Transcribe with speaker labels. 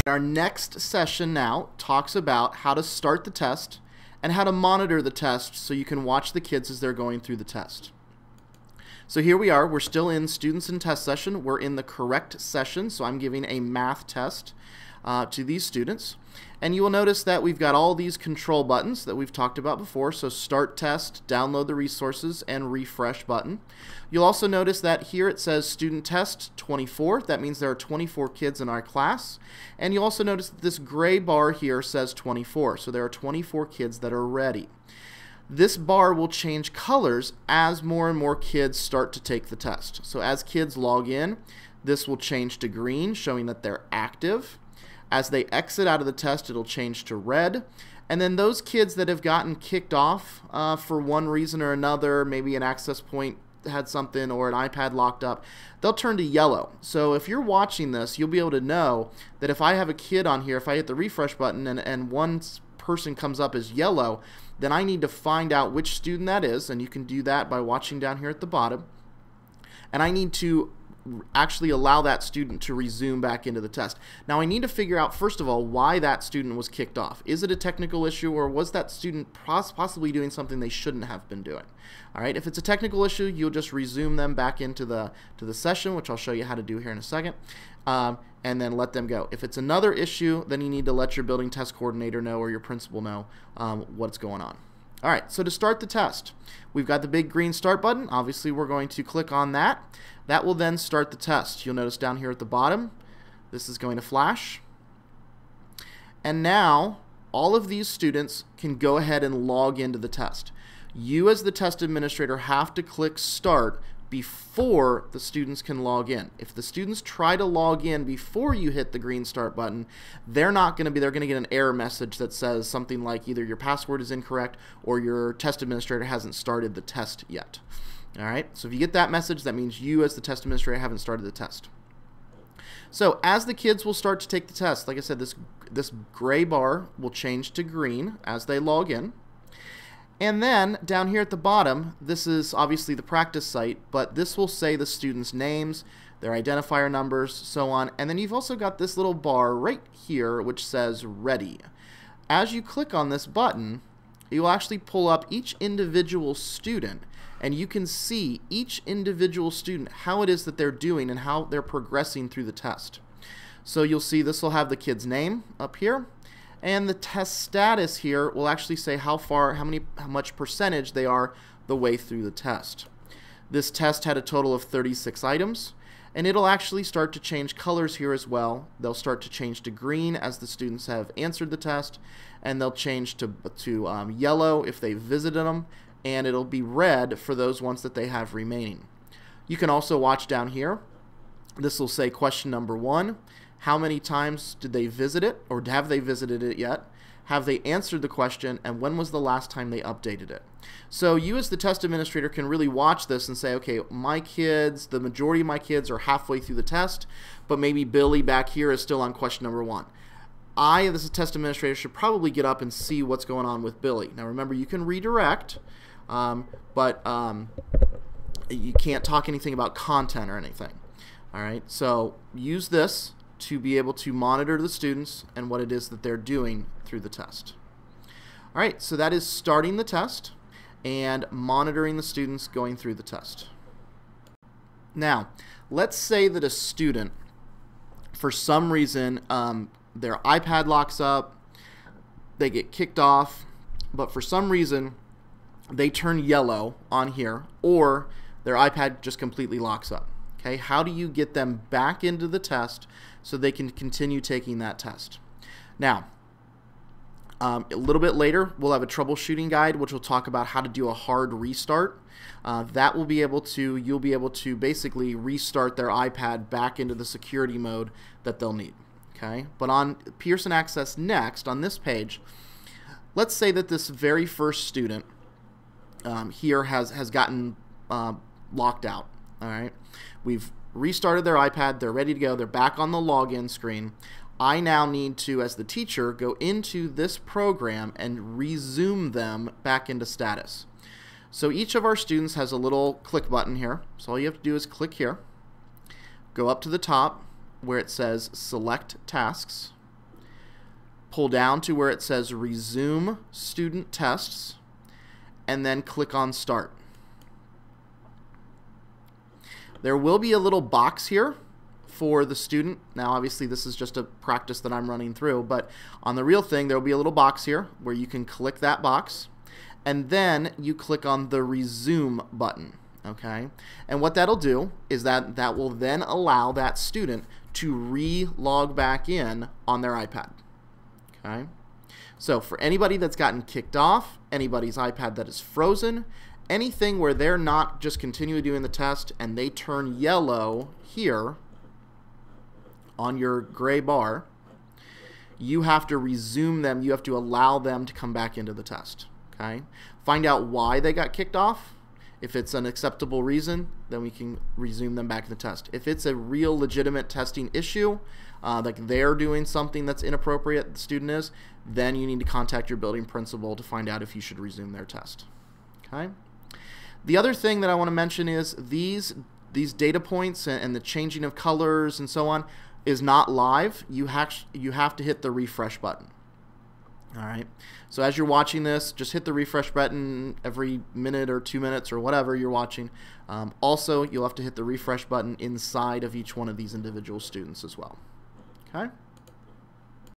Speaker 1: Our next session now talks about how to start the test and how to monitor the test so you can watch the kids as they're going through the test. So here we are. We're still in students and test session. We're in the correct session, so I'm giving a math test to these students. And you will notice that we've got all these control buttons that we've talked about before. So start test, download the resources, and refresh button. You'll also notice that here it says student test 24. That means there are 24 kids in our class. And you'll also notice that this gray bar here says 24. So there are 24 kids that are ready. This bar will change colors as more and more kids start to take the test. So as kids log in, this will change to green, showing that they're active. As they exit out of the test, it'll change to red. And then those kids that have gotten kicked off for one reason or another, maybe an access point had something or an iPad locked up, they'll turn to yellow. So if you're watching this, you'll be able to know that if I have a kid on here, if I hit the refresh button and one person comes up as yellow, then I need to find out which student that is, and you can do that by watching down here at the bottom. And I need to actually allow that student to resume back into the test. Now I need to figure out, first of all, why that student was kicked off. Is it a technical issue, or was that student possibly doing something they shouldn't have been doing? All right, if it's a technical issue, you'll just resume them back into the session, which I'll show you how to do here in a second, and then let them go. If it's another issue, then you need to let your building test coordinator know or your principal know what's going on. All right, so to start the test, we've got the big green start button. Obviously, we're going to click on that. That will then start the test. You'll notice down here at the bottom, this is going to flash. And now, all of these students can go ahead and log into the test. You as the test administrator have to click start before the students can log in. If the students try to log in before you hit the green start button, they're going to get an error message that says something like either your password is incorrect or your test administrator hasn't started the test yet. All right, so if you get that message, that means you as the test administrator haven't started the test. So as the kids will start to take the test, like I said, this gray bar will change to green as they log in. And then down here at the bottom, this is obviously the practice site, but this will say the students' names, their identifier numbers, so on. And then you've also got this little bar right here which says ready. As you click on this button, you will actually pull up each individual student, and you can see each individual student, how it is that they're doing and how they're progressing through the test. So you'll see this will have the kid's name up here. And the test status here will actually say how much percentage they are the way through the test. This test had a total of 36 items, and it'll actually start to change colors here as well. They'll start to change to green as the students have answered the test, and they'll change to yellow if they visited them, and it'll be red for those ones that they have remaining. You can also watch down here. This will say question number 1. How many times did they visit it, or have they visited it yet? Have they answered the question, and when was the last time they updated it? So you as the test administrator can really watch this and say, okay, my kids, the majority of my kids are halfway through the test, but maybe Billy back here is still on question number 1. I, as a test administrator, should probably get up and see what's going on with Billy. Now remember, you can redirect, but you can't talk anything about content or anything. All right, so use this to be able to monitor the students and what it is that they're doing through the test. All right, so that is starting the test and monitoring the students going through the test. Now, let's say that a student, for some reason, their iPad locks up, they get kicked off, but for some reason, they turn yellow on here, or their iPad just completely locks up. Okay, how do you get them back into the test so they can continue taking that test? Now, a little bit later, we'll have a troubleshooting guide which will talk about how to do a hard restart. You'll be able to basically restart their iPad back into the security mode that they'll need. Okay, but on Pearson Access Next, on this page, let's say that this very first student here has gotten locked out. All right, we've restarted their iPad, they're ready to go, they're back on the login screen. I now need to, as the teacher, go into this program and resume them back into status. So each of our students has a little click button here. So all you have to do is click here, go up to the top where it says select tasks, pull down to where it says Resume Student Tests, and then click on Start. There will be a little box here for the student. Now obviously this is just a practice that I'm running through, but on the real thing there will be a little box here where you can click that box, and then you click on the Resume button. Okay, and what that'll do is that will then allow that student to re-log back in on their iPad. Okay, so for anybody that's gotten kicked off, anybody's iPad that is frozen, anything where they're not just continuing doing the test and they turn yellow here on your gray bar, you have to resume them. You have to allow them to come back into the test. Okay, find out why they got kicked off. If it's an acceptable reason, then we can resume them back in the test. If it's a real legitimate testing issue, like they're doing something that's inappropriate, the student is, then you need to contact your building principal to find out if you should resume their test. Okay. The other thing that I want to mention is these data points and the changing of colors and so on is not live. You have to hit the refresh button. All right, so as you're watching this, just hit the refresh button every minute or 2 minutes or whatever you're watching. Also, you'll have to hit the refresh button inside of each one of these individual students as well. Okay.